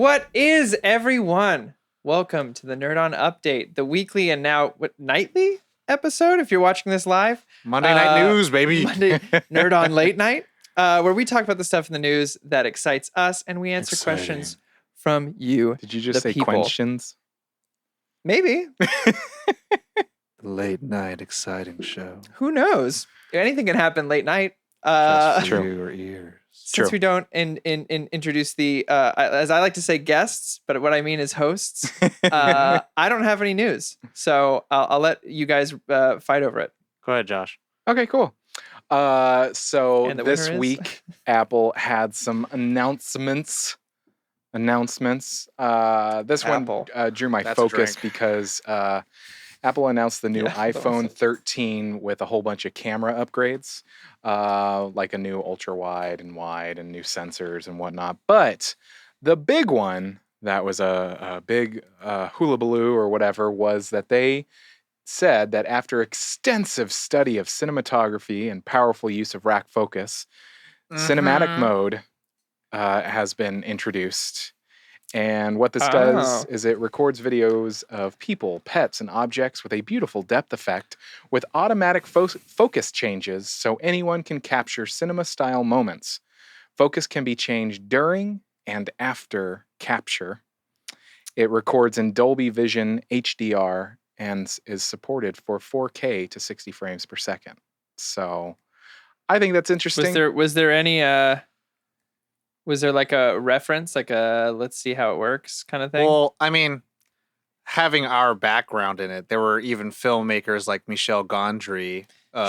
What is everyone? Welcome to the Nerd On Update, the weekly and now nightly episode if you're watching this live. Monday Night News, baby. Monday Nerd On Late Night, where we talk about the stuff in the news that excites us and we answer questions from you. Did you just say people. questions? Maybe. Late night exciting show. Who knows? Anything can happen late night. Just for True. your ears. Since True. we don't introduce the, as I like to say, guests, but what I mean is hosts, I don't have any news. So I'll let you guys fight over it. Go ahead, Josh. Okay, cool. So And the this winner is? week, Apple had some announcements. This Apple. one drew my That's a focus drink. because Apple announced the new Yeah, iPhone 13 with a whole bunch of camera upgrades, like a new ultra wide and new sensors and whatnot. But the big one that was a big hullabaloo or whatever was that they said that after extensive study of cinematography and powerful use of rack focus, cinematic mode has been introduced. And what this does is it records videos of people, pets, and objects with a beautiful depth effect with automatic focus changes so anyone can capture cinema-style moments. Focus can be changed during and after capture. It records in Dolby Vision HDR and is supported for 4K to 60 frames per second. So I think that's interesting. Was there any was there like a reference, like a let's see how it works kind of thing? Well, I mean, having our background in it, there were even filmmakers like Michel Gondry.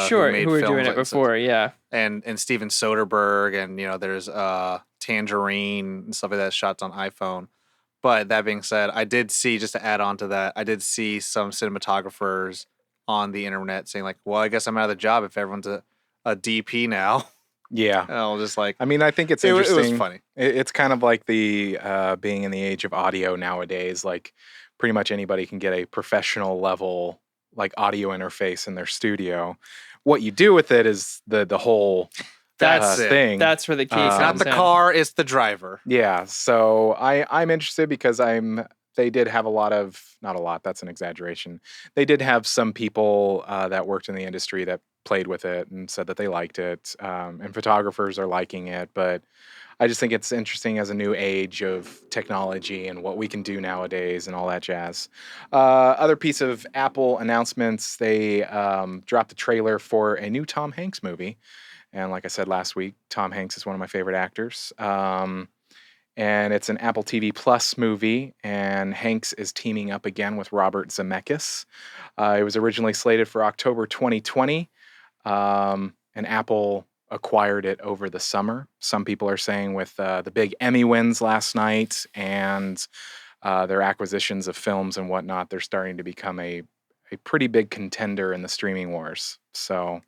Sure, made who were films doing it like- before, yeah. And Steven Soderbergh, and there's Tangerine and stuff like that shot on iPhone. But that being said, I did see, just to add on to that, I did see some cinematographers on the internet saying like, well, I guess I'm out of the job if everyone's a DP now. Yeah. And I was just like, I mean, I think it's it interesting. was funny. It's kind of like the being in the age of audio nowadays. Like, pretty much anybody can get a professional level like audio interface in their studio. What you do with it is the whole That's it. thing. That's where the key It's not comes the in. car, it's the driver. Yeah. So I'm interested because they did have not a lot, that's an exaggeration. They did have some people that worked in the industry that played with it and said that they liked it. And photographers are liking it, but I just think it's interesting as a new age of technology and what we can do nowadays and all that jazz. Other piece of Apple announcements, they dropped the trailer for a new Tom Hanks movie. And like I said last week, Tom Hanks is one of my favorite actors. And it's an Apple TV Plus movie, and Hanks is teaming up again with Robert Zemeckis. It was originally slated for October 2020, and Apple acquired it over the summer. Some people are saying with the big Emmy wins last night and their acquisitions of films and whatnot, they're starting to become a pretty big contender in the streaming wars. So,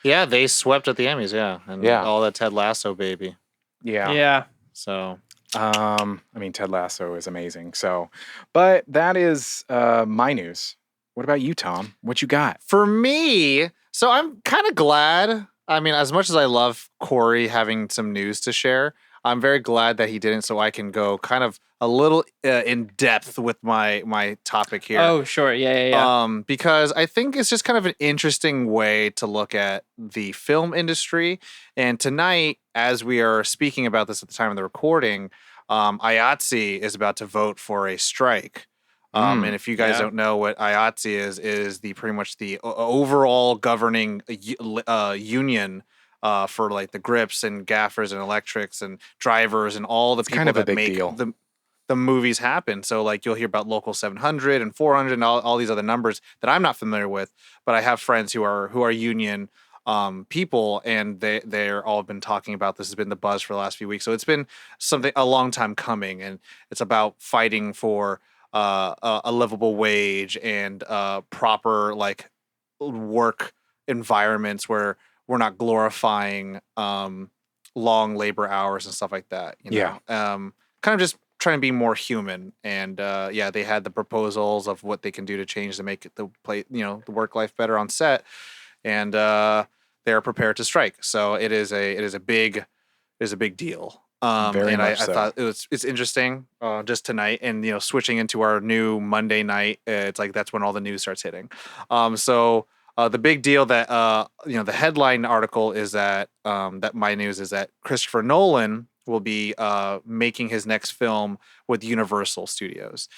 Yeah, they swept at the Emmys, yeah. And all that Ted Lasso, baby. Yeah. So, I mean, Ted Lasso is amazing. So, but that is my news. What about you, Tom? What you got? for me, so I'm kind of glad. I mean, as much as I love Corey having some news to share, I'm very glad that he didn't, so I can go kind of a little in depth with my topic here. Oh, sure. Yeah. Because I think it's just kind of an interesting way to look at the film industry. And tonight, as we are speaking about this at the time of the recording, IATSE is about to vote for a strike. And if you guys don't know what IATSE is the pretty much the overall governing union for like the grips and gaffers and electrics and drivers and all the people kind of a that big make deal. the movies happen. So like you'll hear about Local 700 and 400 and all these other numbers that I'm not familiar with, but I have friends who are union people, and they're all been talking about this. Has been the buzz for the last few weeks. So it's been a long time coming, and it's about fighting for a livable wage and proper like work environments where we're not glorifying long labor hours and stuff like that. Kind of just trying to be more human. And they had the proposals of what they can do to change to make it the work life better on set, and they are prepared to strike. So it is a big deal. Very And much I so. thought it's interesting just tonight, and switching into our new Monday night, it's like that's when all the news starts hitting. So the big deal that the headline article is that that my news is that Christopher Nolan will be making his next film with Universal Studios.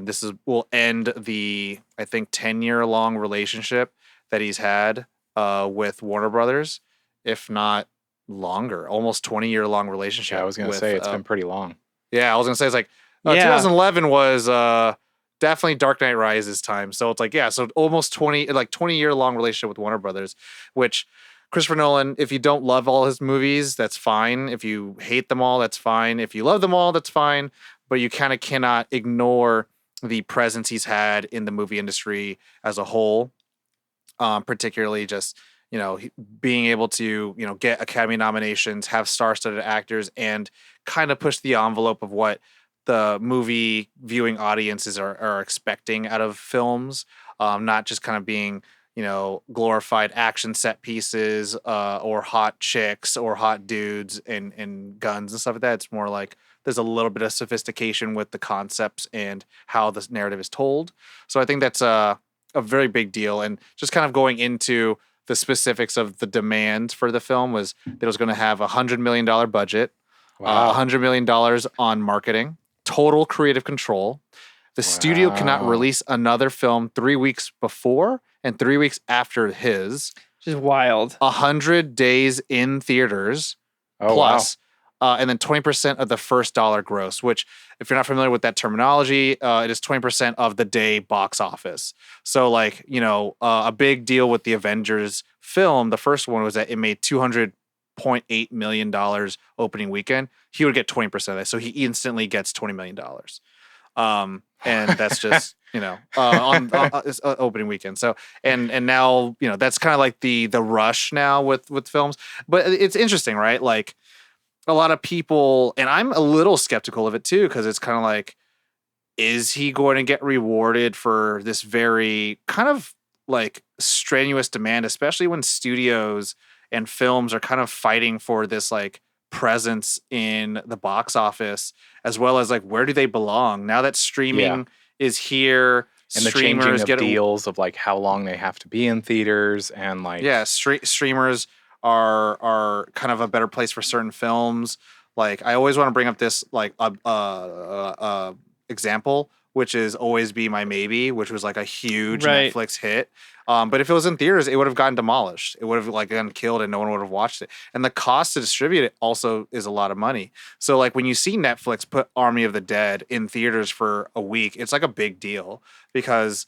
This will end the, I think, 10-year long relationship that he's had with Warner Brothers, if not longer, almost 20-year long relationship. Yeah, I was gonna with, say it's been pretty long. Yeah, I was gonna say it's like Yeah. 2011 was definitely Dark Knight Rises time. So it's like, yeah, so almost 20-year long relationship with Warner Brothers, which Christopher Nolan, if you don't love all his movies, that's fine. If you hate them all, that's fine. If you love them all, that's fine. But you kind of cannot ignore the presence he's had in the movie industry as a whole, particularly just being able to get Academy nominations, have star-studded actors, and kind of push the envelope of what the movie viewing audiences are expecting out of films, not just kind of being glorified action set pieces or hot chicks or hot dudes and guns and stuff like that. It's more like there's a little bit of sophistication with the concepts and how this narrative is told. So I think that's a very big deal. And just kind of going into the specifics of the demand for the film was that it was going to have $100 million budget, Wow. $100 million on marketing, total creative control. The studio cannot Wow. release another film 3 weeks before and 3 weeks after his. Just wild. 100 days in theaters Oh, plus, and then 20% of the first dollar gross, which, if you're not familiar with that terminology, it is 20% of the day box office. So, like, a big deal with the Avengers film, the first one, was that it made $200.8 million opening weekend. He would get 20% of that. So he instantly gets $20 million. And that's just, on opening weekend. So, and now, that's kind of like the rush now with films, but it's interesting, right? Like, a lot of people, and I'm a little skeptical of it too, because it's kind of like, is he going to get rewarded for this very kind of like strenuous demand, especially when studios and films are kind of fighting for this like presence in the box office, as well as like, where do they belong now that streaming is here? and the changing of deals of like how long they have to be in theaters, and like streamers are kind of a better place for certain films. Like, I always want to bring up this like example, which is Always Be My Maybe, which was like a huge Right. Netflix hit. But if it was in theaters, it would have gotten demolished. It would have like gotten killed, and no one would have watched it. And the cost to distribute it also is a lot of money. So like, when you see Netflix put Army of the Dead in theaters for a week, it's like a big deal, because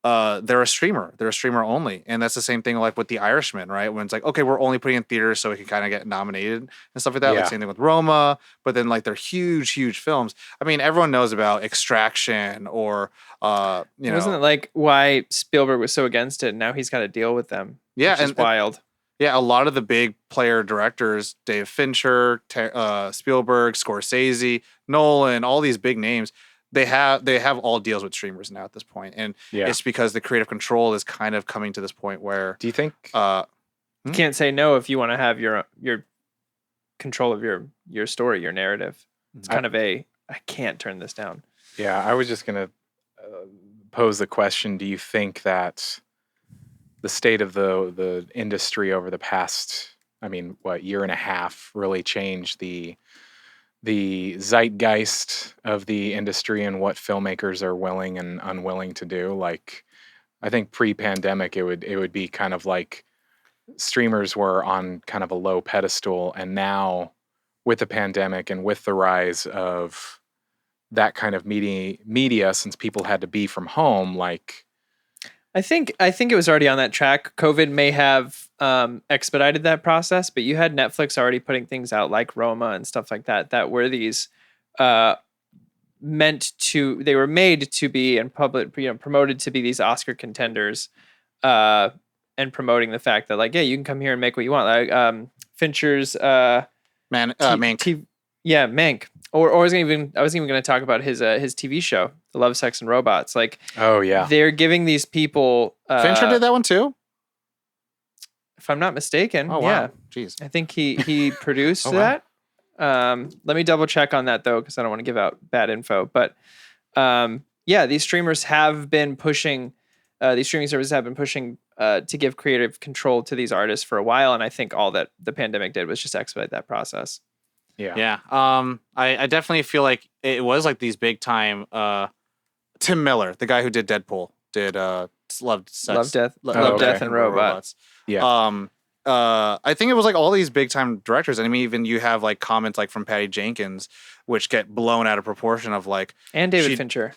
they're a streamer. They're a streamer only. And that's the same thing like with The Irishman, right? When it's like, okay, we're only putting in theaters so we can kind of get nominated and stuff like that. Yeah. Like, same thing with Roma, but then like they're huge films. I mean, everyone knows about Extraction or Wasn't it like why Spielberg was so against it, and now he's got to deal with them? Yeah, which is and wild. Yeah, a lot of the big player directors, Dave Fincher, Spielberg, Scorsese, Nolan, all these big names, they have all deals with streamers now at this point, and it's because the creative control is kind of coming to this point where. Do you think? You can't say no if you want to have your control of your story, your narrative. It's kind of I can't turn this down. Yeah, I was just gonna pose the question: do you think that the state of the industry over the past, year and a half, really changed the zeitgeist of the industry and what filmmakers are willing and unwilling to do? Like, I think pre-pandemic, it would be kind of like streamers were on kind of a low pedestal, and now with the pandemic and with the rise of that kind of media, since people had to be from home, like. I think it was already on that track. COVID may have expedited that process, but you had Netflix already putting things out like Roma and stuff like that were these they were made to be and promoted to be these Oscar contenders, and promoting the fact that like, yeah, you can come here and make what you want. Like Fincher's Mank. Mank. Or I wasn't even going to talk about his TV show, The Love, Sex, and Robots. Like, oh yeah, they're giving these people. Fincher did that one too, if I'm not mistaken. Oh wow, yeah, jeez. I think he produced that. Let me double check on that though, because I don't want to give out bad info. But yeah, these streamers have been pushing. These streaming services have been pushing to give creative control to these artists for a while, and I think all that the pandemic did was just expedite that process. Yeah. I definitely feel like it was like these big time. Tim Miller, the guy who did Deadpool, did Love, Sex, Love, Death, and Robots. Yeah. I think it was like all these big time directors, and I mean, even you have like comments like from Patty Jenkins, which get blown out of proportion of like And David Fincher.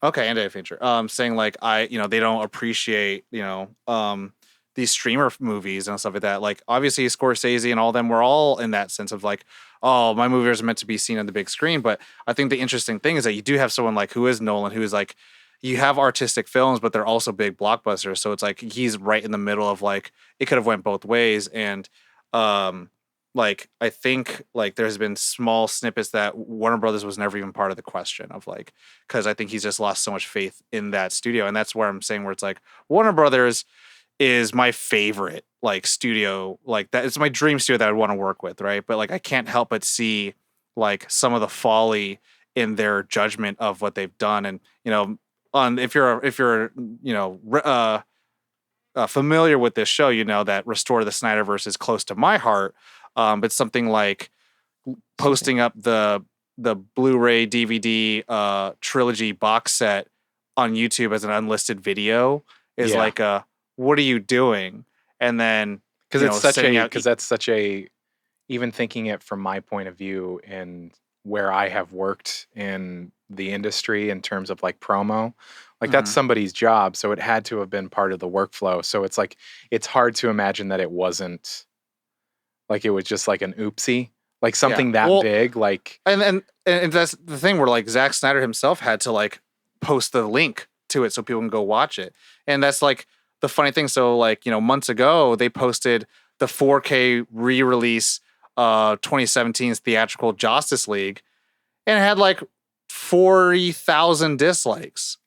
Okay, and David Fincher. Saying like they don't appreciate these streamer movies and stuff like that. Like obviously Scorsese and all them were all in that sense of like, oh, my movie is meant to be seen on the big screen. But I think the interesting thing is that you do have someone like who is Nolan, who is like, you have artistic films, but they're also big blockbusters. So it's like he's right in the middle of like it could have went both ways. And like I think like there's been small snippets that Warner Brothers was never even part of the question of like, because I think he's just lost so much faith in that studio. And that's where I'm saying where it's like Warner Brothers is my favorite like studio, like that it's my dream studio that I would want to work with, right? But like I can't help but see like some of the folly in their judgment of what they've done. And if you're familiar with this show, you know that Restore the Snyderverse is close to my heart. But something like posting up the Blu-ray DVD trilogy box set on YouTube as an unlisted video is like what are you doing? And then because that's such a even thinking it from my point of view and where I have worked in the industry in terms of like promo, like that's somebody's job, so it had to have been part of the workflow. So it's like it's hard to imagine that it wasn't. Like it was just like an oopsie, like something big, like and that's the thing where like Zack Snyder himself had to like post the link to it so people can go watch it, and that's like the funny thing. So like months ago they posted the 4K re-release 2017's theatrical Justice League, and it had like 40,000 dislikes,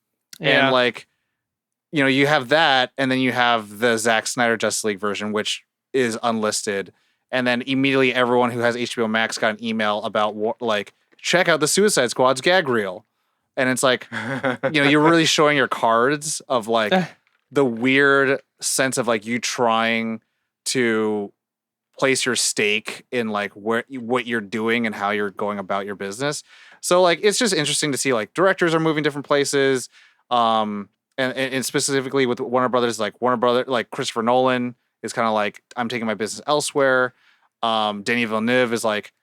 and like you have that, and then you have the Zack Snyder Justice League version, which is unlisted. And then immediately everyone who has HBO Max got an email about like, check out the Suicide Squad's gag reel. And it's like, you're really showing your cards of like the weird sense of like you trying to place your stake in like what you're doing and how you're going about your business. So like, it's just interesting to see like directors are moving different places. And specifically with Warner Brothers, like Christopher Nolan is kind of like, I'm taking my business elsewhere. Denis Villeneuve is like,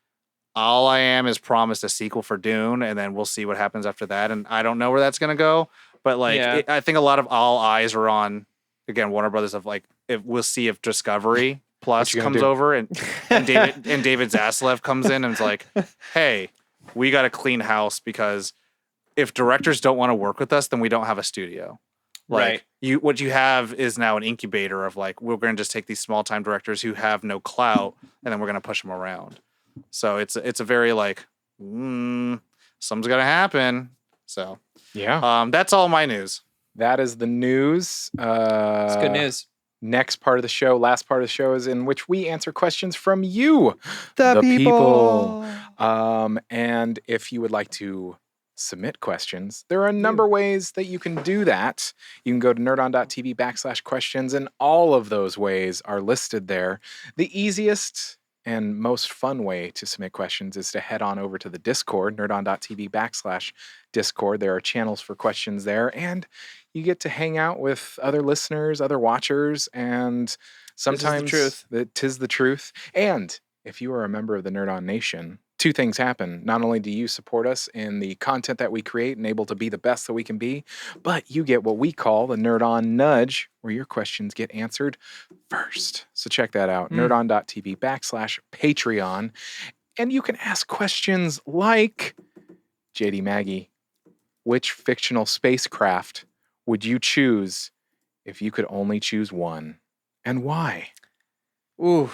all I am is promised a sequel for Dune, and then we'll see what happens after that. And I don't know where that's going to go. But like, I think a lot of all eyes are on, again, Warner Brothers of like, we'll see if Discovery Plus comes over and David Zaslav comes in and is like, hey, we got to clean house because if directors don't want to work with us, then we don't have a studio. Like what you have is now an incubator of like, we're going to just take these small time directors who have no clout and then we're going to push them around. So it's a very like, something's going to happen. So that's all my news. That is the news. It's good news. Next part of the show, last part of the show is in which we answer questions from you, the people. And if you would like to submit questions, there are a number of ways that you can do that. You can go to nerdon.tv/questions, and all of those ways are listed there. The easiest and most fun way to submit questions is to head on over to the Discord, nerdon.tv/Discord. There are channels for questions there, and you get to hang out with other listeners, other watchers, and sometimes tis the truth. And if you are a member of the Nerd On Nation, two things happen. Not only do you support us in the content that we create and able to be the best that we can be, but you get what we call the Nerd On Nudge, where your questions get answered first. So check that out, nerdon.tv/Patreon. And you can ask questions like, JD Maggie, which fictional spacecraft would you choose if you could only choose one, and why? Ooh.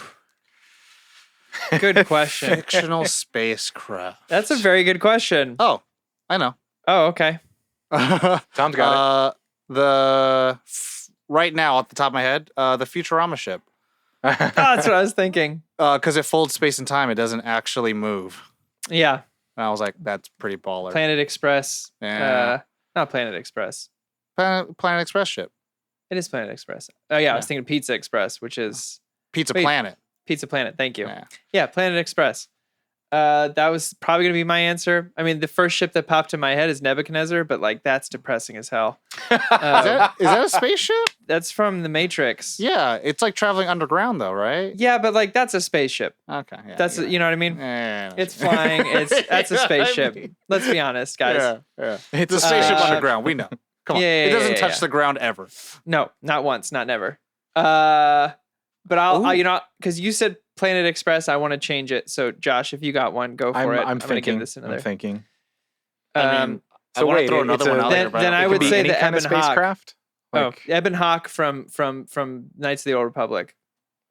Good question. Fictional spacecraft. That's a very good question. Oh, I know. Oh, okay. Tom's got it. Right now, off the top of my head, the Futurama ship. That's what I was thinking. Because it folds space and time. It doesn't actually move. Yeah. And I was like, that's pretty baller. Planet Express. Yeah. Not Planet Express. Planet Express ship. It is Planet Express. Oh, yeah. I was Yeah. thinking Pizza Express, which is Pizza Wait. Planet. Pizza Planet. Thank you. Yeah. Yeah, Planet Express. That was probably going to be my answer. I mean, the first ship that popped in my head is Nebuchadnezzar, but like that's depressing as hell. Is that a spaceship? That's from The Matrix. Yeah, it's like traveling underground though, right? Yeah, but like that's a spaceship. Okay. Yeah, That's you're you know what I mean? right. Yeah, It's flying. That's a spaceship. Let's be honest, guys. Yeah. It's It's a spaceship Uh, underground. We know. Come on. yeah, It doesn't yeah, touch yeah. the ground ever. No, not once, not never. But I'll you know, because you said Planet Express, I want to change it. So Josh, if you got one, go for it. I'm gonna thinking. give this another. I'm thinking. I mean, So I want wait, to throw it's another one a- out then- there, but then don't I think would it'll be say any the kind of Ebon Hawk. spacecraft. Like, Ebon Hawk from Knights of the Old Republic,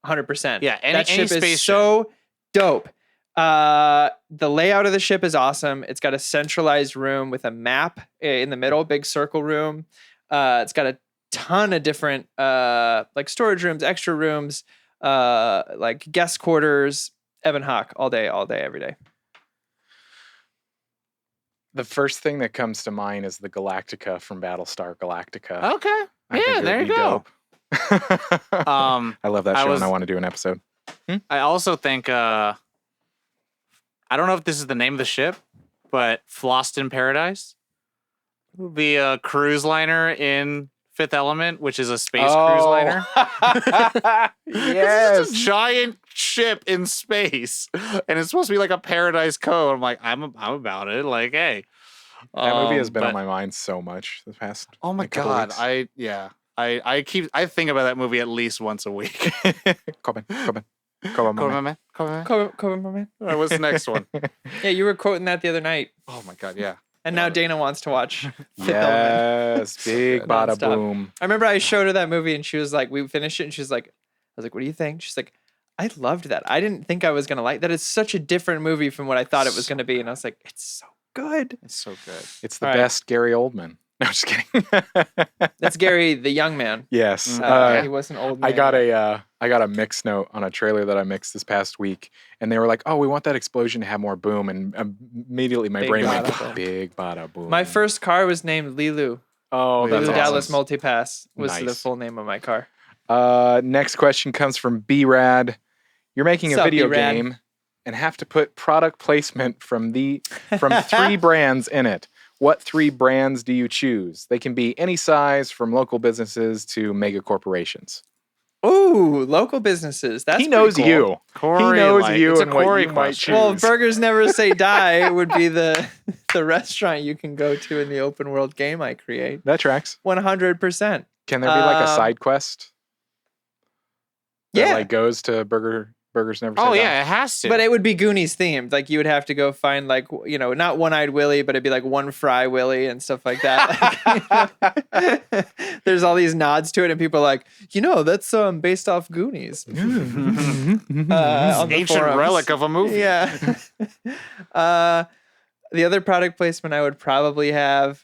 100%. Yeah, any that ship is spaceship. so dope. The layout of the ship is awesome. It's got a centralized room with a map in the middle, big circle room. It's got a ton of different like storage rooms, extra rooms, like guest quarters. Ebon Hawk all day, every day. the first thing that comes to mind is the Galactica from Battlestar Galactica. Okay. I think Yeah, it would there you be go. dope. I love that I show, was- and I want to do an episode. I also think I don't know if this is the name of the ship, but Flossed in Paradise would be a cruise liner in Fifth Element, which is a space cruise liner. Yes. It's a giant ship in space, and it's supposed to be like a Paradise Cove. I'm like, I'm about it. Like, hey, That movie has been on but- my mind so much the past. Oh my couple god, weeks. I think about that movie at least once a week. Come on, my Come man. on, man. Come on, man. Cover, my man. All right, what's the next one? Yeah, you were quoting that the other night, Oh my god, yeah. and now Dana wants to watch Fifth Element. Yes, big good. bada Nonstop. boom. I remember I showed her that movie, and she was like, "We finished it," and she's like, "I was like, what do you think?" She's like, "I loved that. I didn't think I was gonna like that. It's such a different movie from what I thought it was gonna be." And I was like, "It's so good." It's so good. It's the All right. best Gary Oldman. No, just kidding. That's Gary, the young man. Yes. He was an old man. I got a mix note on a trailer that I mixed this past week, and they were like, "Oh, we want that explosion to have more boom," and immediately my Big brain bada boom. went, "Big bada boom." My first car was named Lilu. oh, Lilu that's Lilu awesome. Dallas Multipass was the Nice. full name of my car. Next question comes from B-Rad. You're making What's a up, video B-Rad? game and have to put product placement from 3 brands in it. What 3 brands do you choose? They can be any size, from local businesses to mega corporations. Ooh, local businesses. That's he knows pretty cool. you. Corey, He knows like, you it's a and what Corey you might question. Well, choose. Burgers Never Say Die would be the restaurant you can go to in the open world game I create. That tracks. 100%. Can there be like a Um, side quest that Yeah. like goes to Burgers Never Say Oh Die? yeah, it has to. But it would be Goonies themed. Like you would have to go find like, you know, not One-Eyed Willie, but it'd be like One Fry Willie and stuff like that. Like, there's all these nods to it, and people are like, you know, that's based off Goonies. on the ancient forums. relic of a movie. Yeah. The other product placement I would probably have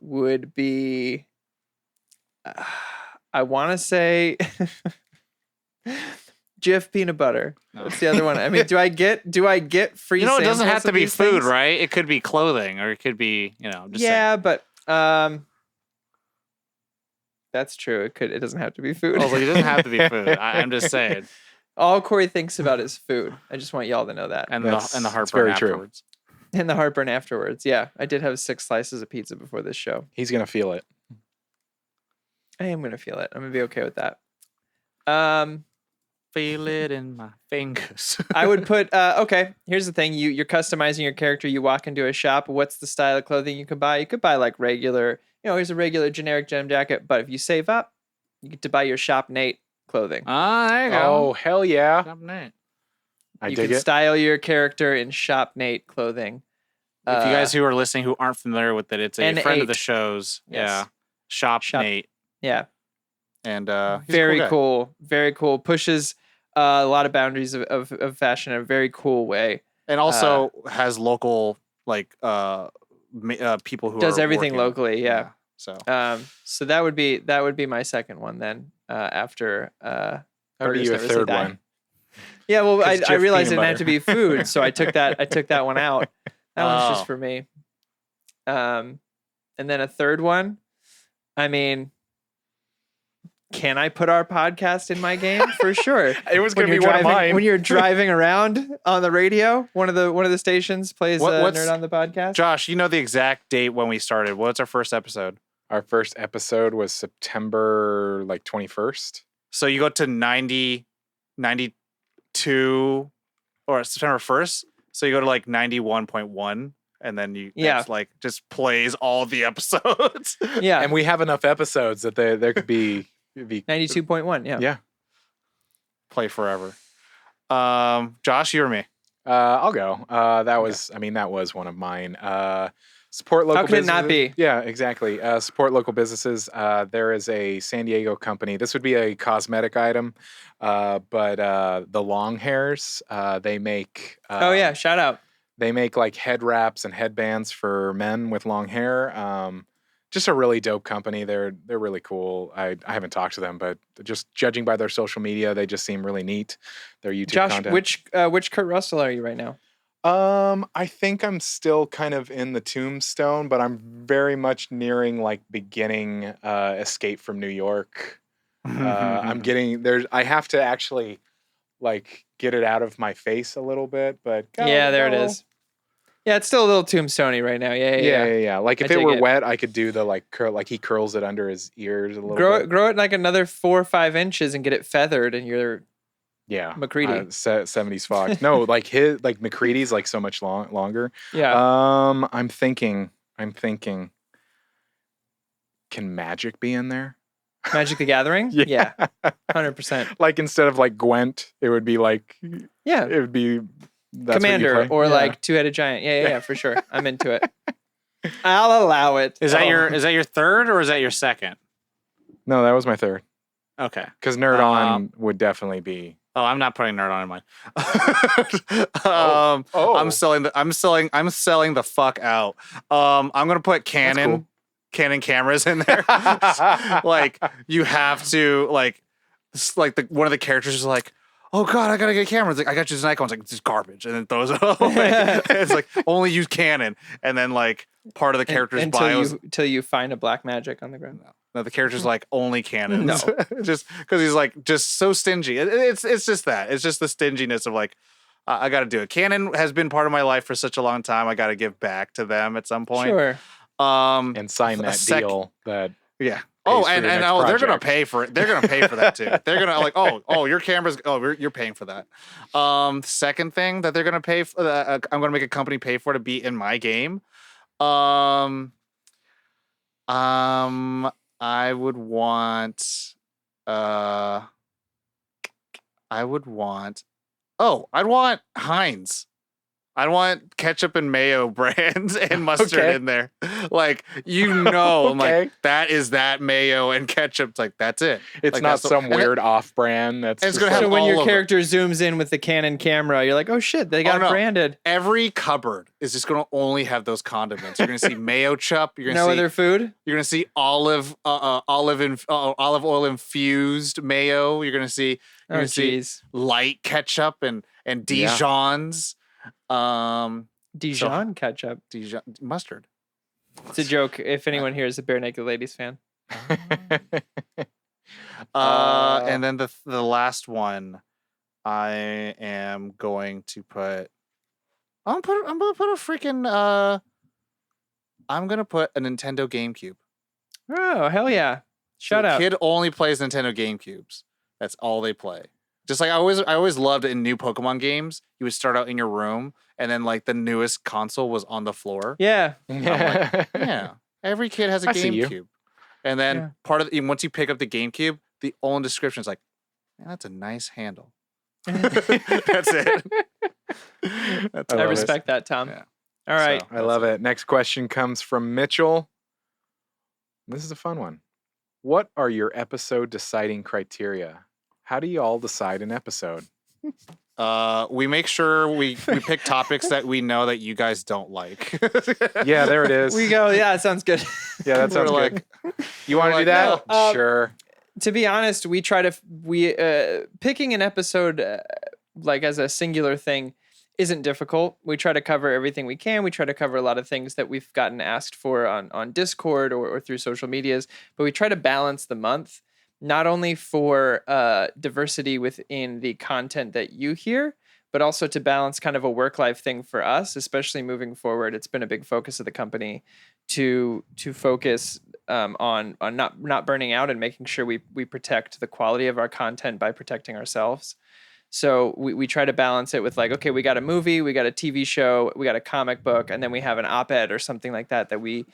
would be, I want to say, Jif peanut butter. No. That's the other one. I mean, do I get free? You know, it doesn't samples have to of be these food, things? right? It could be clothing, or it could be, you know, just Yeah, but that's true. It doesn't have to be food. saying. Oh, well, it doesn't have to be food. I'm just saying. All Corey thinks about is food. I just want y'all to know that. And That's- the that's heartburn very true. afterwards. And the heartburn afterwards. Yeah, I did have 6 slices of pizza before this show. He's gonna feel it. I am gonna feel it. I'm gonna be okay with that. Feel it in my fingers. I would put okay, here's the thing. You're customizing your character. You walk into a shop. What's the style of clothing you can buy? You could buy like regular, here's a regular generic gem jacket. But if you save up, you get to buy your Shop Nate clothing. Ah, there you go. Oh hell yeah! Top Nate. I You dig can it. style your character in Shop Nate clothing. If you guys who are listening who aren't familiar with it, it's a friend of the N8. show's. Yes. Yeah. Shop Nate. Yeah, And he's a very guy. cool. Very cool. Pushes a lot of boundaries of fashion in a very cool way. And also has local like people who Does are everything working. locally. Yeah. So So that would be my second one then. After That'd be burgers your never say third die. one. Yeah, well, 'Cause I Jif realized it peanut had to butter. be food, so I took that one out. That one's Oh. just for me. And then a third one. I mean, can I put our podcast in my game? For sure. It was When going to you're be one of driving, mine. when you're driving around on the radio, one of the stations plays What's- Nerd on the Podcast. Josh, you know the exact date when we started. What's our first episode? Our first episode was September 21st. So you go to 90, 92, or September 1st. So you go to like 91.1, and then it's like just plays all the episodes. Yeah, And we have enough episodes that there could be 92.1. Yeah. Yeah. Play forever. Josh, you or me? I'll go. That was one of mine. Support local How could it businesses. not be? Yeah, exactly. Support local businesses. There is a San Diego company. This would be a cosmetic item, but the Long Hairs, they make. Oh yeah, shout out. They make like head wraps and headbands for men with long hair. Just a really dope company. They're really cool. I haven't talked to them, but just judging by their social media, they just seem really neat. Their YouTube Josh, content. which Kurt Russell are you right now? I think I'm still kind of in the Tombstone, but I'm very much nearing like beginning Escape from New York. I'm getting there. I have to actually like get it out of my face a little bit, but There it is. Yeah, it's still a little tombstone-y right now. Yeah. Like if I it dig were it. wet, I could do the like curl, like he curls it under his ears a little bit. Grow it like another 4 or 5 inches and get it feathered, and you're Yeah, McCready. 70s Fox. No, like McCready's like so much longer. Yeah. I'm thinking. Can Magic be in there? Magic the Gathering? Yeah. 100%. Like instead of like Gwent, it would be like Yeah. it would be that's Commander what you play? or Yeah. like Two-Headed Giant. Yeah, for sure. I'm into it. I'll allow it. Is that your third or is that your second? No, that was my third. Okay. Because Nerd On would definitely be. Oh, I'm not putting Nerd On in mine. I'm selling the fuck out. I'm gonna put Canon cameras in there. Like you have to like one of the characters is like, oh god, I gotta get a camera. It's like, I got you this Nikon. It's like, this is garbage, and then throws it away. It's like only use Canon, and then like part of the character's bios until you find a black magic on the ground. No, the character's like only Canon. No. Just because he's like just so stingy. It's just that. It's just the stinginess of like I got to do it. Canon has been part of my life for such a long time. I got to give back to them at some point. Sure. And sign that deal that. Yeah. pays Oh, for and your next they're gonna project. pay for it. They're gonna pay for that too. They're gonna like, oh, your camera's. Oh, you're paying for that. Second thing that they're gonna pay for. I'm gonna make a company pay for to be in my game. I would want. I'd want Heinz. I want ketchup and mayo brands and mustard Okay. in there. Like, I'm like, Okay. that is that mayo and ketchup. It's like, that's it. It's Like, not that's some and it- weird off-brand. That's it's just gonna like- have So when all your of it. character zooms in with the Canon camera, you're like, oh shit, they got Oh, no. branded. Every cupboard is just going to only have those condiments. You're going to see mayo chup. You're going to No see other food? You're gonna see olive oil infused mayo. You're gonna see Oh see jeez. light ketchup and Dijons, Dijon ketchup. Dijon mustard. It's a joke if anyone here is a Bare Naked Ladies fan. And then the last one, I am going to put. I'm gonna put a freaking. I'm gonna put a Nintendo GameCube. Oh, hell yeah. Shout The out. kid only plays Nintendo GameCubes. That's all they play. Just like I always loved in new Pokemon games, you would start out in your room, and then like the newest console was on the floor. Yeah. Yeah, every kid has a I see you. GameCube, and then Yeah. once you pick up the GameCube, the only description is like, "Man, that's a nice handle." That's it. That's I I love it. respect that, Tom. Yeah. All right. So- I love it. Next question comes from Mitchell. This is a fun one. What are your episode deciding criteria? How do you all decide an episode? We make sure we pick topics that we know that you guys don't like. Yeah, there it is. We go. Yeah, it sounds good. Yeah, that sounds We're good. like, You want to we're do that? like, no. Sure. to be honest, we try to picking an episode like as a singular thing isn't difficult. We try to cover everything we can. We try to cover a lot of things that we've gotten asked for on Discord or through social medias, but we try to balance the month, not only for diversity within the content that you hear, but also to balance kind of a work-life thing for us, especially moving forward. It's been a big focus of the company to focus on not burning out and making sure we protect the quality of our content by protecting ourselves. So we try to balance it with like, okay, we got a movie, we got a TV show, we got a comic book, and then we have an op-ed or something like that we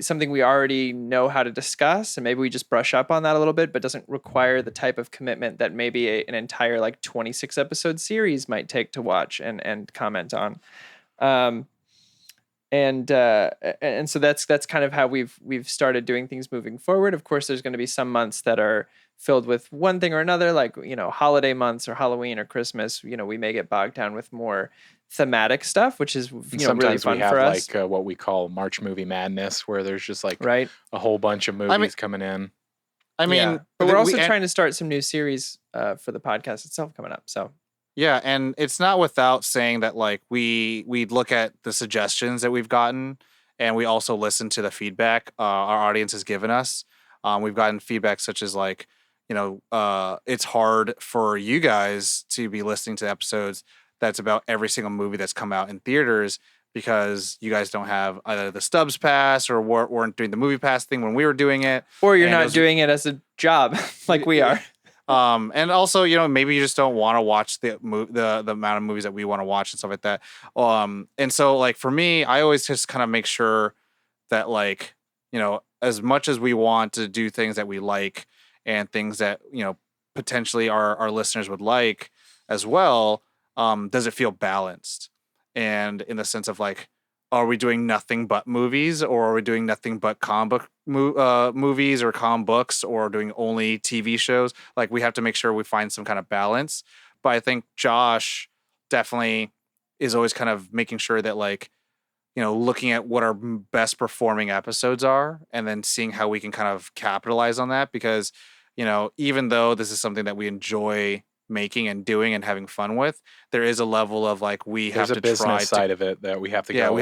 something we already know how to discuss, and maybe we just brush up on that a little bit, but doesn't require the type of commitment that maybe an entire like 26 episode series might take to watch and comment on. And so that's kind of how we've started doing things moving forward. Of course, there's going to be some months that are filled with one thing or another, like, holiday months or Halloween or Christmas. We may get bogged down with more thematic stuff, which is really fun we have for us. like what we call March Movie Madness, where there's just like right, a whole bunch of movies coming in. But we're also trying to start some new series for the podcast itself coming up. So. Yeah, and it's not without saying that like we look at the suggestions that we've gotten, and we also listen to the feedback our audience has given us. We've gotten feedback such as like, it's hard for you guys to be listening to episodes that's about every single movie that's come out in theaters because you guys don't have either the Stubbs Pass or weren't doing the Movie Pass thing when we were doing it, or you're not doing it as a job like we are. And also, maybe you just don't want to watch the amount of movies that we want to watch and stuff like that. And so like for me, I always just kind of make sure that like, as much as we want to do things that we like and things that, potentially our listeners would like as well, does it feel balanced? And in the sense of like, are we doing nothing but movies, or are we doing nothing but comic book movies or comic books, or doing only TV shows? Like, we have to make sure we find some kind of balance. But I think Josh definitely is always kind of making sure that like, looking at what our best performing episodes are and then seeing how we can kind of capitalize on that. Because, even though this is something that we enjoy making and doing and having fun with, there is a level of like there's a business side of it that we have to go. We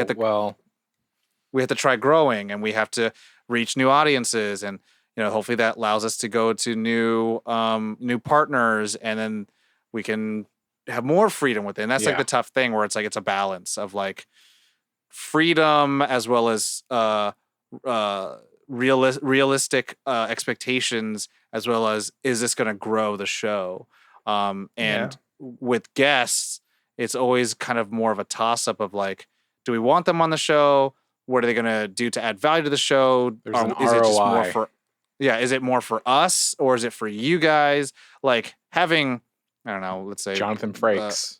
have to try growing, and we have to reach new audiences, and hopefully that allows us to go to new partners, and then we can have more freedom with it. And that's like the tough thing, where it's like it's a balance of like freedom as well as realistic expectations, as well as is this going to grow the show. With guests, it's always kind of more of a toss-up of like, do we want them on the show? What are they going to do to add value to the show? There's an is ROI. it just more for, is it more for us, or is it for you guys? Like having, I don't know, let's say Jonathan Frakes.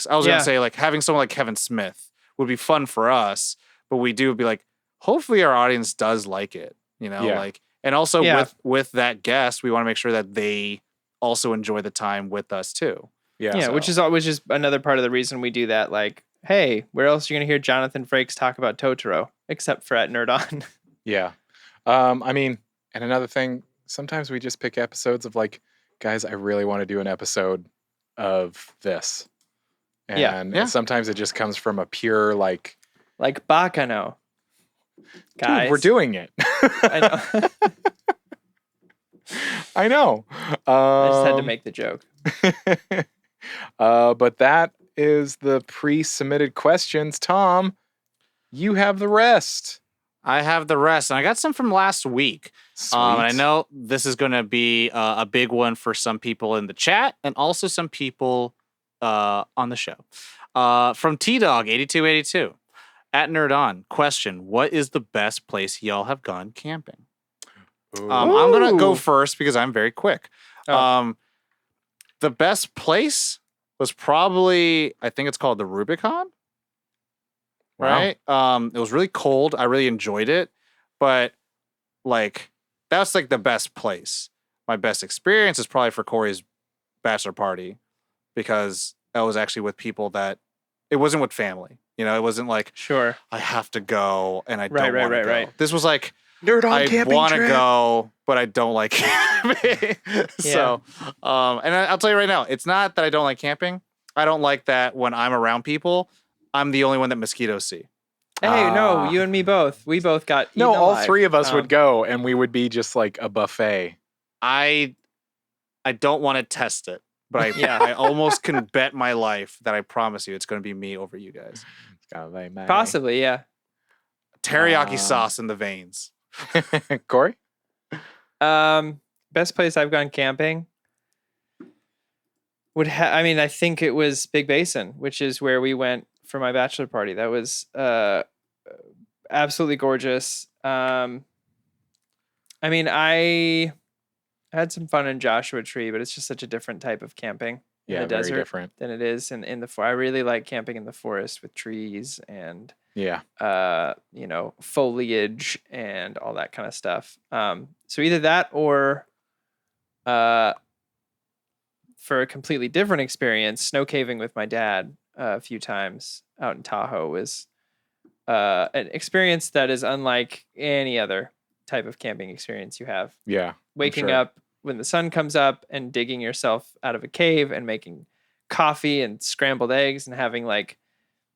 I was going to say like having someone like Kevin Smith would be fun for us, but we do be like, hopefully our audience does like it, like, and also with that guest, we want to make sure that they also enjoy the time with us too. Which is another part of the reason we do that. Like, hey, where else are you going to hear Jonathan Frakes talk about Totoro except for at Nerd On? Yeah. I mean, and another thing, sometimes we just pick episodes of like, guys, I really want to do an episode of this. And sometimes it just comes from a pure like Bacano. Guys, dude, we're doing it. I know. I know. I just had to make the joke. But that is the pre-submitted questions. Tom, you have the rest. I have the rest, and I got some from last week. Sweet. And I know this is going to be a big one for some people in the chat, and also some people on the show. From T-Dog 8282 at Nerd On. Question: what is the best place y'all have gone camping? I'm gonna go first because I'm very quick. The best place was probably, I think it's called the Rubicon. Right? It was really cold. I really enjoyed it, but like that's like the best place. My best experience is probably for Corey's bachelor party, because I was actually with people that it wasn't with family. It wasn't like, sure, I have to go and I don't want to go. This was like Nerd on I camping want to trip. go, but I don't like camping. So, and I'll tell you right now, it's not that I don't like camping. I don't like that when I'm around people, I'm the only one that mosquitoes see. Hey, no, you and me both. We both got eaten No, all alive. three of us would go, and we would be just like a buffet. I don't want to test it, but Yeah. I almost can bet my life that I promise you it's going to be me over you guys. It's gotta be me. Possibly, yeah. Teriyaki sauce in the veins. Corey? Best place I've gone camping I think it was Big Basin, which is where we went for my bachelor party. That was absolutely gorgeous. I had some fun in Joshua Tree, but it's just such a different type of camping in the very desert different. than it is in the forest. I really like camping in the forest with trees and Yeah. foliage and all that kind of stuff. So either that or for a completely different experience, snow caving with my dad a few times out in Tahoe was an experience that is unlike any other type of camping experience you have. Yeah. Waking up when the sun comes up and digging yourself out of a cave and making coffee and scrambled eggs and having like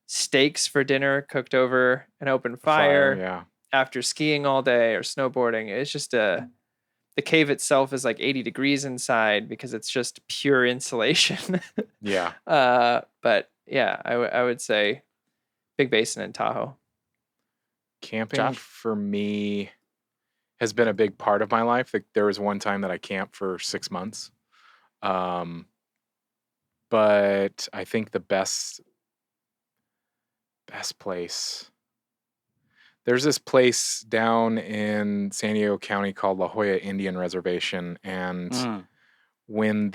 steaks for dinner cooked over an open fire Yeah. after skiing all day or snowboarding. It's just the cave itself is like 80 degrees inside because it's just pure insulation. Yeah. But yeah, I would say Big Basin and Tahoe. Camping Josh? for me has been a big part of my life. Like, there was one time that I camped for 6 months. But I think the best place. There's this place down in San Diego County called La Jolla Indian Reservation, and when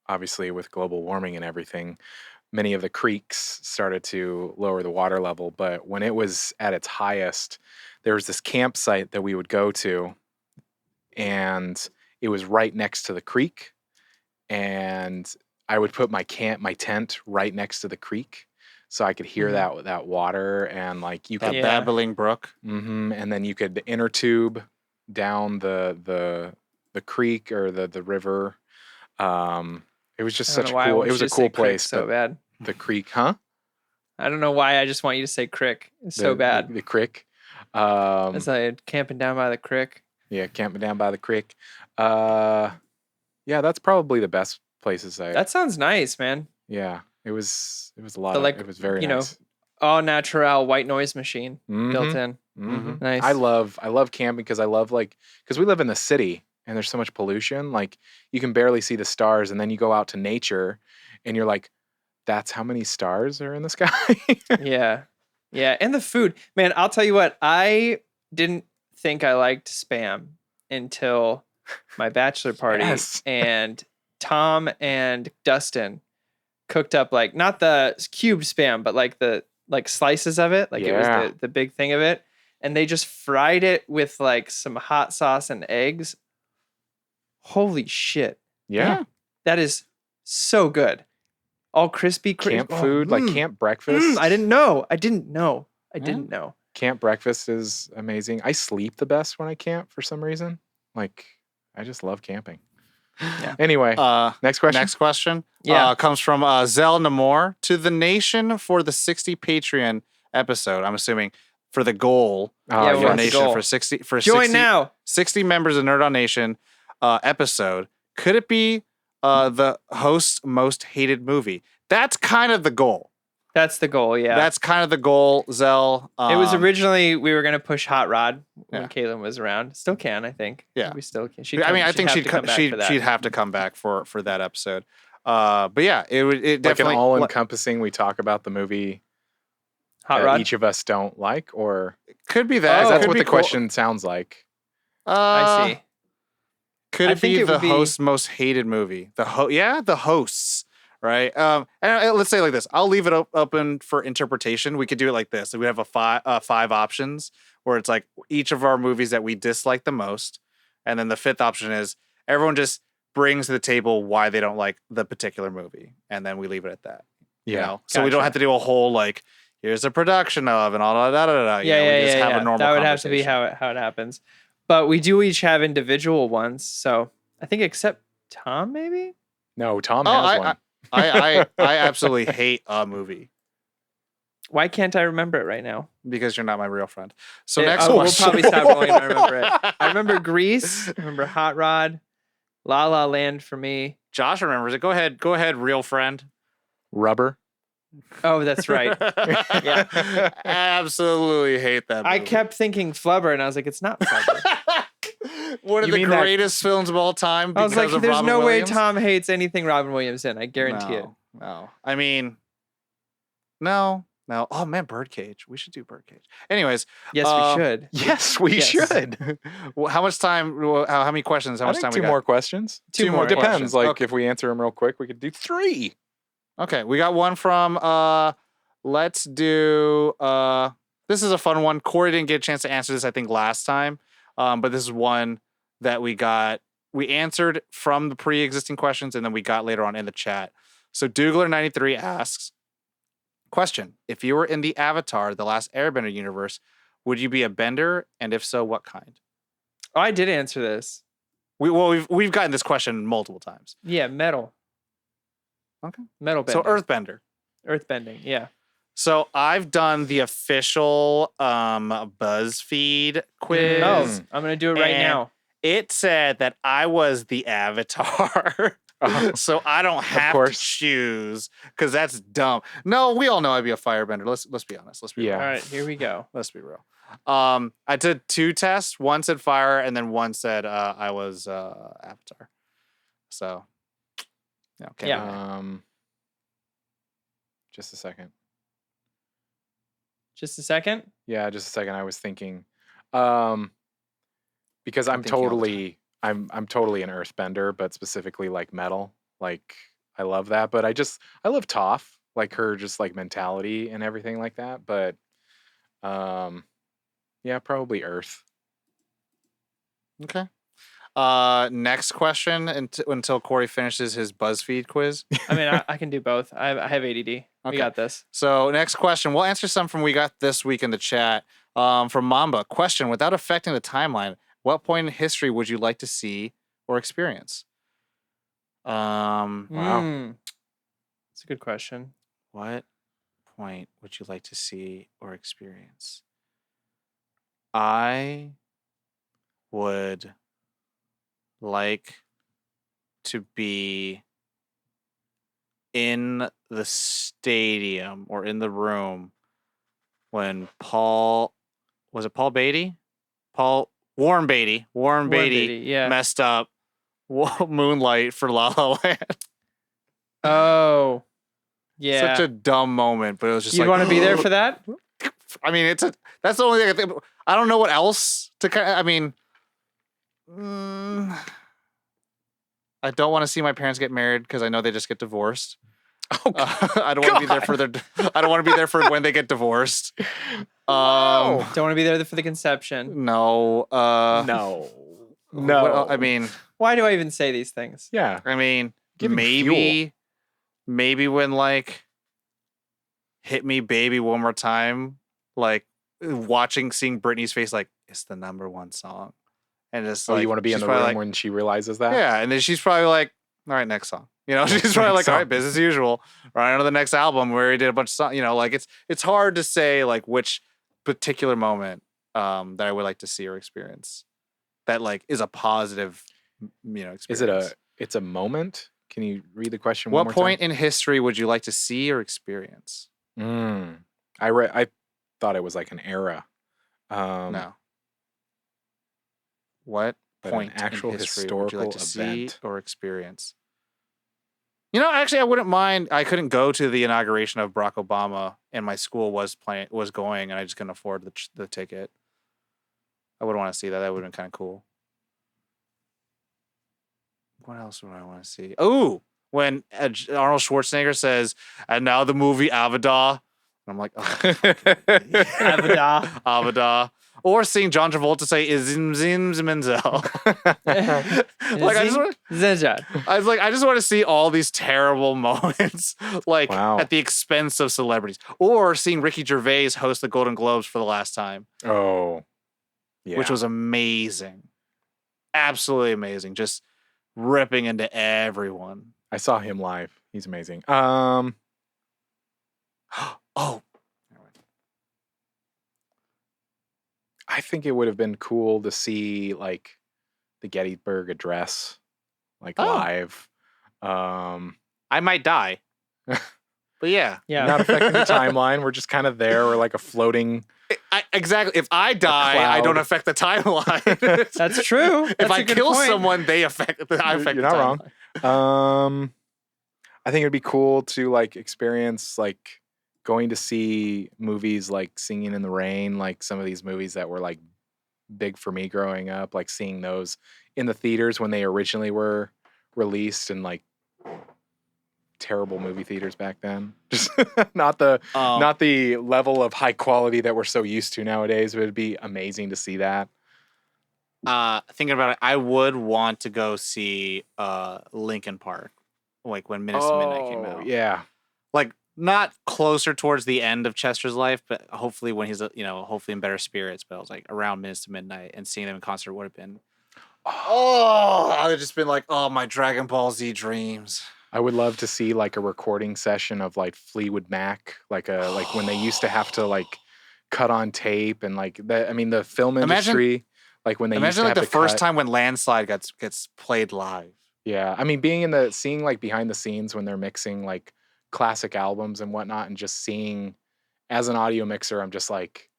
obviously with global warming and everything, many of the creeks started to lower the water level. But when it was at its highest, there was this campsite that we would go to, and it was right next to the creek. And I would put my tent right next to the creek, so I could hear that water, and like you could babbling brook. And then you could inner tube down the creek or the river. It was just such a cool. It was a cool place. So bad. The creek, huh? I don't know why. I just want you to say crick. It's so bad. The creek. It's like camping down by the creek. Yeah, camping down by the creek. Yeah, that's probably the best places That sounds nice, man. Yeah, it was a lot. It was very nice. All natural white noise machine built in. Nice. I love camping because because we live in the city and there's so much pollution. Like, you can barely see the stars, and then you go out to nature, and you're like, that's how many stars are in the sky. Yeah, and the food, man. I'll tell you what. I didn't think I liked Spam until my bachelor party, and Tom and Dustin cooked up like not the cubed Spam, but like the slices of it. Like it was the big thing of it. And they just fried it with like some hot sauce and eggs. Holy shit. Yeah. That is so good. All crispy. Camp food, like camp breakfast. I didn't know. I didn't know. Camp breakfast is amazing. I sleep the best when I camp for some reason. Like, I just love camping. Yeah. Anyway, next question. Next question. Yeah. Comes from Zell Namor to the nation for the 60 Patreon episode. I'm assuming for the goal. Yeah, nation goal. for 60 Join 60, now. 60 members of Nerd on Nation episode. Could it be the host's most hated movie? That's kind of the goal. That's the goal, yeah. That's kind of the goal, Zell. It was originally we were going to push Hot Rod when Caitlin was around. Still can, I think. Yeah, we still can. I think she'd have to come back for that episode. But yeah, it definitely like an all-encompassing. We talk about the movie Hot Rod. Each of us don't like, or could be that. That's what the question sounds like. I see. Could it be the host's most hated movie? The hosts. Right. And let's say it like this. I'll leave it open for interpretation. We could do it like this. So we have a five options where it's like each of our movies that we dislike the most. And then the fifth option is everyone just brings to the table why they don't like the particular movie. And then we leave it at that. Yeah. You know? So we don't have to do a whole like, here's a production of, and all that. Yeah, We just have a normal That would have to be conversation. how it happens. But we do each have individual ones, so I think except Tom, maybe. No, Tom Oh, has one. I absolutely hate a movie Why can't I remember it right now? because you're not my real friend. So next We'll question. probably stop rolling. I remember it. I remember Grease. I remember Hot Rod. La La Land for me. Josh remembers it. Go ahead, real friend. Rubber. Oh, that's right. Yeah, absolutely hate that movie. I kept thinking Flubber, and I was like, it's not Flubber. One of You the mean that- greatest films of all time. I was like, because of there's Robin no Williams. way Tom hates anything Robin Williams in. I guarantee it. No. I mean, no. Oh man, Birdcage. We should do Birdcage. Anyways, Yes, we should. Yes, we Yes. should. well, how much time? How many questions? How I much think time two we got? more questions. Two more, It depends. questions. Like Okay. if we answer them real quick, we could do 3. Okay, we got one from. Let's do. This is a fun one. Corey didn't get a chance to answer this, I think, last time. But this is one that we got. We answered from the pre-existing questions, and then we got later on in the chat. So Dougler93 asks, question: if you were in the Avatar, The Last Airbender universe, would you be a bender? And if so, what kind? Oh, I did answer this. We've gotten this question multiple times. Yeah, metal. Okay. Metal bending. So Earthbender. Earthbending, yeah. So I've done the official BuzzFeed quiz. Oh, I'm going to do it right And- now. It said that I was the Avatar. So I don't have to course. choose because that's dumb. No, we all know I'd be a firebender. Let's be honest. Let's be Yeah. All real. right, here we go. Let's be real. I did 2 tests. One said fire, and then one said I was Avatar. So yeah, okay. Yeah. Just a second. Just a second. Yeah, just a second. I was thinking, because I'm I'm thinking all the totally, I'm totally an earthbender, but specifically like metal. Like I love that, but I love Toph, like her just like mentality and everything like that. But, yeah, probably Earth. Okay. Next question until Corey finishes his BuzzFeed quiz. I mean, I can do both. I have ADD. We Okay. got this. So next question. We'll answer some from we got this week in the chat. From Mamba. Question: without affecting the timeline, what point in history would you like to see or experience? Wow. That's a good question. What point would you like to see or experience? I would like to be in the stadium or in the room when Warren Beatty Yeah. messed up Moonlight for La La Land. Oh. Yeah. Such a dumb moment, but it was just You'd like, want to be there for that? I mean, that's the only thing I think. I don't know what else to kind of, I mean, I don't want to see my parents get married because I know they just get divorced. Oh, I don't want to be there for I don't want to be there for when they get divorced. No. Don't want to be there for the conception. No. No. I mean, Why do I even say these things? Yeah. Give him maybe when like Hit Me Baby One More Time, like seeing Britney's face, like it's the #1 song. And just Oh, like, you want to be in she's the probably room like, when she realizes that? yeah, and then she's probably like, all right, next song. You know, she's probably like, all right, business as usual. Right on to the next album where he did a bunch of songs. You know, like it's hard to say like which particular moment that I would like to see or experience that like is a positive, experience. Is it it's a moment? Can you read the question What one more point in history would you like to see or experience? time? I thought it was like an era. No. What But point an actual in history would you like to historical see event. or experience? Actually, I wouldn't mind. I couldn't go to the inauguration of Barack Obama, and my school was going, and I just couldn't afford the ticket. I would want to see that. That would have been kind of cool. What else would I want to see? Oh, when Arnold Schwarzenegger says, "And now the movie Avada," I'm like, oh, Avada. Avada. Or seeing John Travolta say "Izim Zim Menzel." Like I just want to see all these terrible moments, like Wow. at the expense of celebrities, or seeing Ricky Gervais host the Golden Globes for the last time, Oh, yeah. which was amazing, absolutely amazing, just ripping into everyone. I saw him live. He's amazing. Oh, I think it would have been cool to see like the Gettysburg Address, like Oh. live. I might die, but yeah, Yeah. Not affecting the timeline. We're just kind of there. We're like a floating. exactly. If I die, I don't cloud. affect the timeline. That's true. If That's I a good kill point. someone, I affect You're the not timeline. wrong. I think it'd be cool to like experience like going to see movies like Singing in the Rain, like some of these movies that were like big for me growing up, like seeing those in the theaters when they originally were released and like terrible movie theaters back then. Just not the level of high quality that we're so used to nowadays. But it'd be amazing to see that. Thinking about it, I would want to go see Linkin Park, like when Minutes to Midnight came out. Yeah. Like not closer towards the end of Chester's life, but hopefully when he's hopefully in better spirits. But I was like around Minutes to Midnight, and seeing them in concert would have been. Oh, I'd have just been like, oh, my Dragon Ball Z dreams. I would love to see like a recording session of like Fleetwood Mac, like when they used to have to like cut on tape and like that. I mean, the film industry, like when they used to like have the to first cut. time when Landslide gets played live. Yeah, I mean, seeing like behind the scenes when they're mixing like classic albums and whatnot, and just seeing as an audio mixer, I'm just like,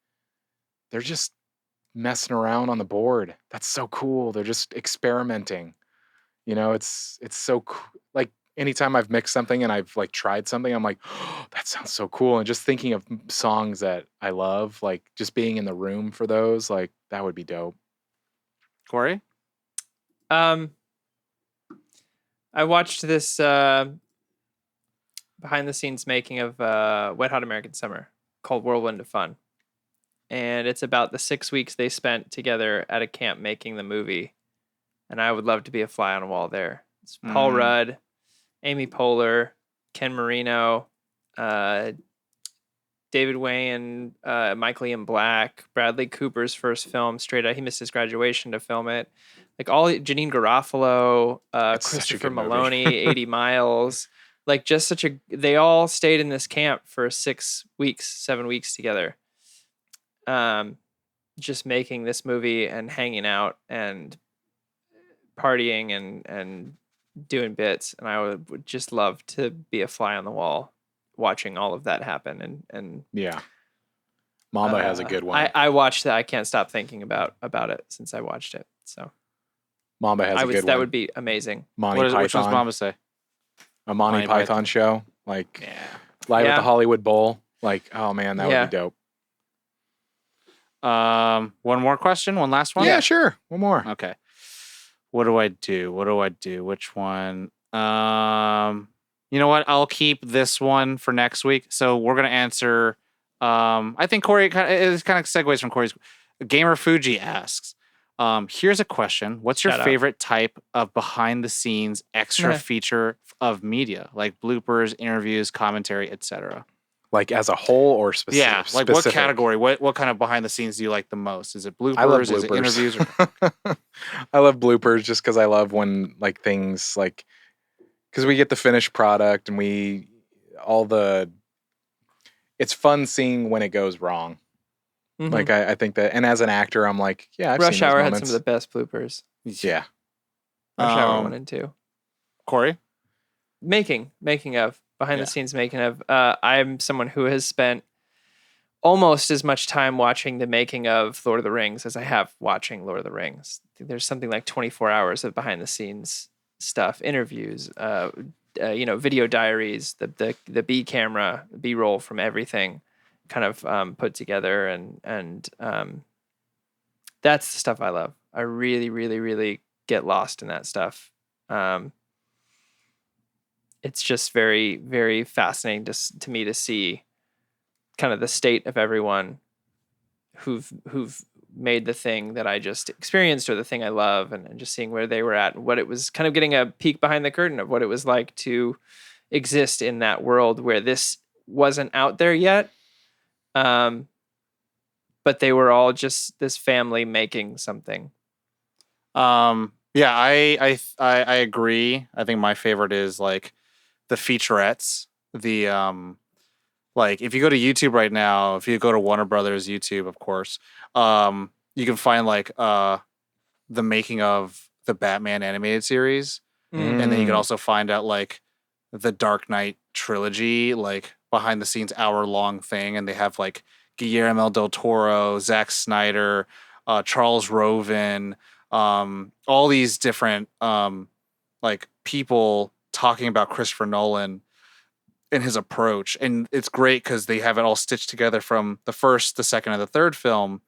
they're just messing around on the board. That's so cool. They're just experimenting. It's so cool. Like anytime I've mixed something and I've like tried something, I'm like, oh, that sounds so cool. And just thinking of songs that I love, like just being in the room for those, like that would be dope. Corey? I watched this behind the scenes making of Wet Hot American Summer called Whirlwind of Fun. And it's about the 6 weeks they spent together at a camp making the movie. And I would love to be a fly on a wall there. It's Paul Rudd, Amy Poehler, Ken Marino, David Wayne, Michael Ian Black, Bradley Cooper's first film, Straight Out. He missed his graduation to film it. Like Janine Garofalo, Christopher Maloney, 80 Miles. Like just they all stayed in this camp for 7 weeks together. Just making this movie and hanging out and partying and doing bits. And I would just love to be a fly on the wall watching all of that happen. And yeah. Mamba has a good one. I watched that. I can't stop thinking about it since I watched it. So Mamba has a good one. That would be amazing. Which one's Mamba say? A Monty Python show. Like live at the Hollywood Bowl. Like, oh man, that would be dope. One more question? One last one? Yeah, sure. One more. Okay. What do I do? Which one? You know what? I'll keep this one for next week. So we're gonna answer. I think Corey kind of segues from Corey's. Gamer Fuji asks, here's a question: what's your favorite type of behind the scenes extra feature of media, like bloopers, interviews, commentary, etc.? Like as a whole or specific? Yeah, like what category? What kind of behind the scenes do you like the most? Is it bloopers? I love bloopers. Is it interviews? I love bloopers just because I love when like things like, because we get the finished product and it's fun seeing when it goes wrong. Mm-hmm. Like I think that, and as an actor, I'm like, yeah, I've Rush seen those Hour moments. had some of the best bloopers. Yeah. Rush Hour 1 and 2. Corey? Making of. Behind the scenes making of. I'm someone who has spent almost as much time watching the making of Lord of the Rings as I have watching Lord of the Rings. I think there's something like 24 hours of behind the scenes stuff, interviews, video diaries, the B camera, B-roll from everything kind of put together. And that's the stuff I love. I really, really, really get lost in that stuff. It's just very, very fascinating to me to see kind of the state of everyone who've made the thing that I just experienced or the thing I love, and just seeing where they were at and what it was, kind of getting a peek behind the curtain of what it was like to exist in that world where this wasn't out there yet. But they were all just this family making something. Yeah, I agree. I think my favorite is like the featurettes. The like if you go to YouTube right now, if you go to Warner Brothers YouTube, of course, you can find like the making of the Batman animated series. And then you can also find out like the Dark Knight trilogy, like behind the scenes hour-long thing, and they have like Guillermo del Toro, Zack Snyder, Charles Roven, all these different like people talking about Christopher Nolan and his approach. And it's great because they have it all stitched together from the first, the second, and the third film.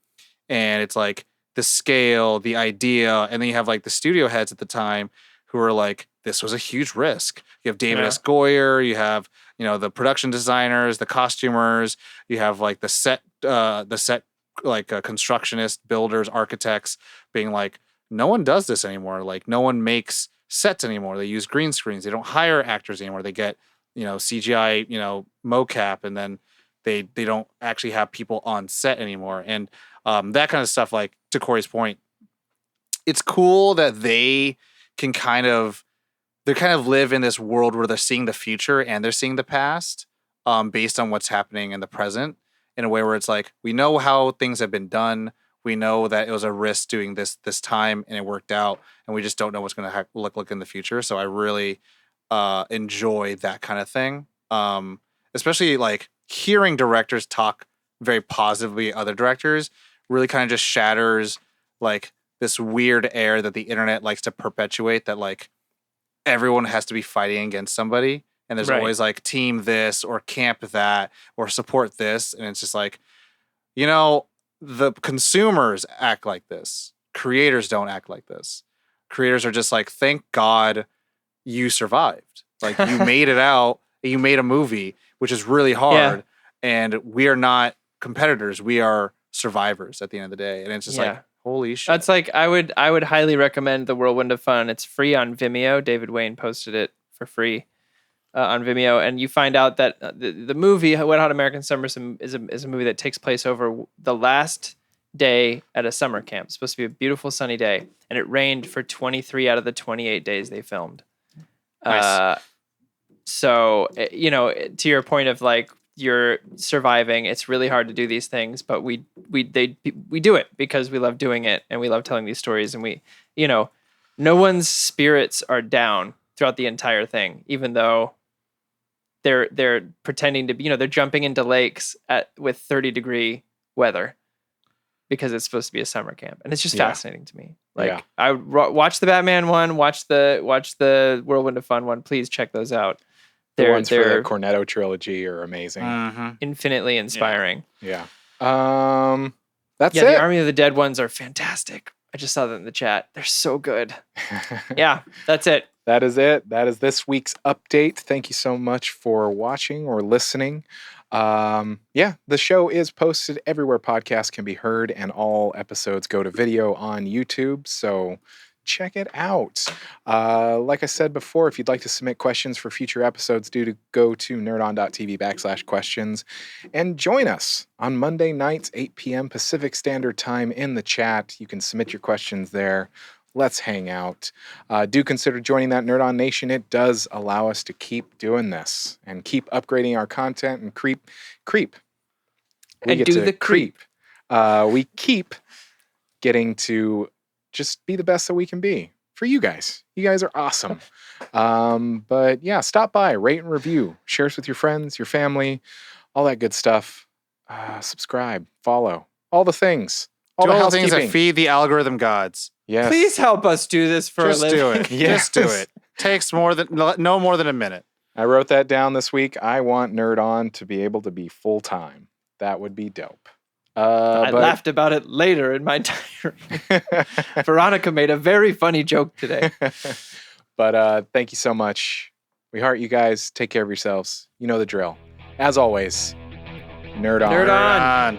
And it's like the scale, the idea, and then you have like the studio heads at the time who are like, this was a huge risk. You have David S. Goyer, you have, the production designers, the costumers, you have like the set like constructionists, builders, architects being like, no one does this anymore. Like no one makes sets anymore. They use green screens. They don't hire actors anymore. They get, CGI, mocap, and then they don't actually have people on set anymore. And that kind of stuff, like to Corey's point, it's cool that they can kind of live in this world where they're seeing the future and they're seeing the past based on what's happening in the present, in a way where it's like, we know how things have been done. We know that it was a risk doing this time and it worked out, and we just don't know what's going to look like in the future. So I really enjoy that kind of thing. Especially like hearing directors talk very positively, other directors, really kind of just shatters like this weird air that the internet likes to perpetuate, that like everyone has to be fighting against somebody, and there's always like team this or camp that or support this, and it's just like, the consumers act like this. Creators don't act like this. Creators are just like, thank God you survived. Like you made it out. You made a movie, which is really hard, and we are not competitors. We are survivors at the end of the day, and it's just like, holy shit. That's like, I would highly recommend The Whirlwind of Fun. It's free on Vimeo. David Wayne posted it for free on Vimeo, and you find out that the movie Wet Hot American Summer is a movie that takes place over the last day at a summer camp. It's supposed to be a beautiful sunny day, and it rained for 23 out of the 28 days they filmed. Nice. So, to your point of like, you're surviving, it's really hard to do these things, but we do it because we love doing it, and we love telling these stories, and we, no one's spirits are down throughout the entire thing, even though they're pretending to be, they're jumping into lakes with 30-degree weather because it's supposed to be a summer camp, and it's just fascinating to me. Like I watch the Batman one, watch the Whirlwind of Fun one. Please check those out. The ones for the Cornetto trilogy are amazing. Infinitely inspiring. Yeah. That's it. The Army of the Dead ones are fantastic. I just saw that in the chat. They're so good. Yeah, that's it. That is it. That is this week's update. Thank you so much for watching or listening. The show is posted everywhere podcasts can be heard, and all episodes go to video on YouTube. So check it out. Like I said before, if you'd like to submit questions for future episodes, do go to nerdon.tv/questions and join us on Monday nights, 8 p.m. Pacific Standard Time in the chat. You can submit your questions there. Let's hang out. Do consider joining that Nerd On Nation. It does allow us to keep doing this and keep upgrading our content and creep. We and get do to the creep. We keep getting to just be the best that we can be for you guys. You guys are awesome. But yeah, stop by, rate and review, share us with your friends, your family, all that good stuff. Subscribe, follow, all the things. All the things that feed the algorithm gods. Yes. Please help us do this for a living. Do it. Yes. Just do it. Takes no more than a minute. I wrote that down this week. I want Nerd On to be able to be full time. That would be dope. I laughed about it later in my diary. Veronica made a very funny joke today. But thank you so much. We heart you guys. Take care of yourselves. You know the drill. As always, Nerd On. Nerd on.